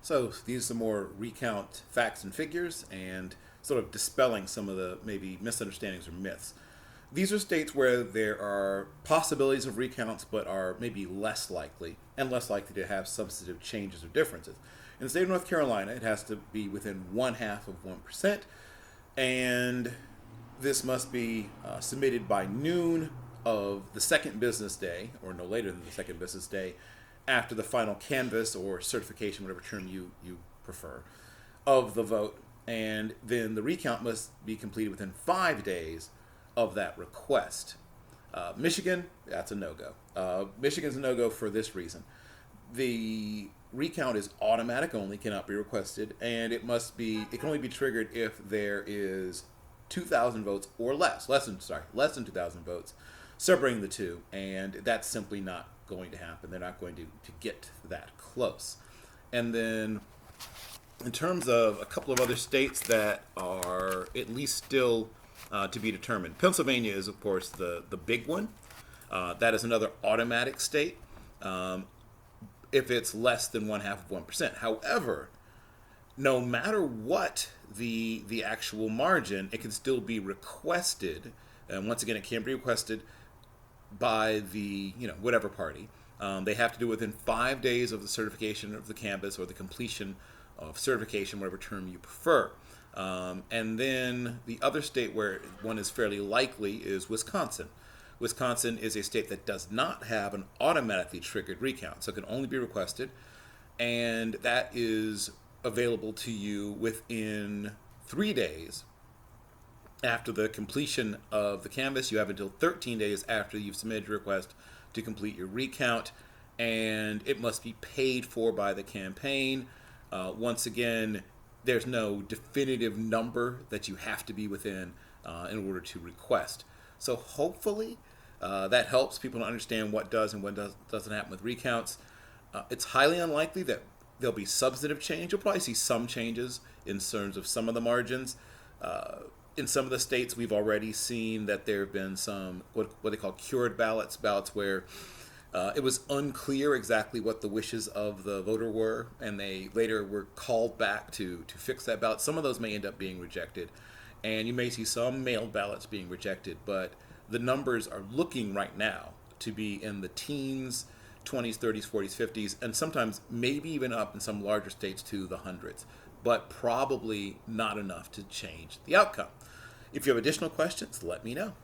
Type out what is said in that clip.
So these are more recount facts and figures and sort of dispelling some of the maybe misunderstandings or myths. These are states where there are possibilities of recounts, but are maybe less likely and less likely to have substantive changes or differences. In the state of North Carolina, it has to be within 0.5%, and this must be submitted by noon of the second business day, or no later than the second business day, after the final canvass or certification, whatever term you prefer, of the vote. And then the recount must be completed within 5 days of that request. Michigan, that's a no-go. Michigan's a no-go for this reason. The recount is automatic only, cannot be requested, and it can only be triggered if there is 2,000 votes or less than 2,000 votes separating the two, and that's simply not going to happen. They're not going to get that close. And then in terms of a couple of other states that are at least still to be determined, Pennsylvania is, of course, the big one. That is another automatic state if it's less than 0.5%. However, no matter what the actual margin, it can still be requested. And once again, it can be requested by the whatever party. They have to do it within 5 days of the certification of the canvass or the completion of certification, whatever term you prefer. And then the other state where one is fairly likely is Wisconsin. Wisconsin is a state that does not have an automatically triggered recount, so it can only be requested, and that is available to you within 3 days after the completion of the canvass. You have until 13 days after you've submitted your request to complete your recount, and it must be paid for by the campaign. Once again, there's no definitive number that you have to be within in order to request. So hopefully that helps people to understand what does and what doesn't happen with recounts. It's highly unlikely that there'll be substantive change. You'll probably see some changes in terms of some of the margins. In some of the states, we've already seen that there have been some what they call cured ballots where it was unclear exactly what the wishes of the voter were, and they later were called back to fix that ballot. Some of those may end up being rejected, and you may see some mailed ballots being rejected, but the numbers are looking right now to be in the teens, 20s, 30s, 40s, 50s, and sometimes maybe even up in some larger states to the hundreds, but probably not enough to change the outcome. If you have additional questions, let me know.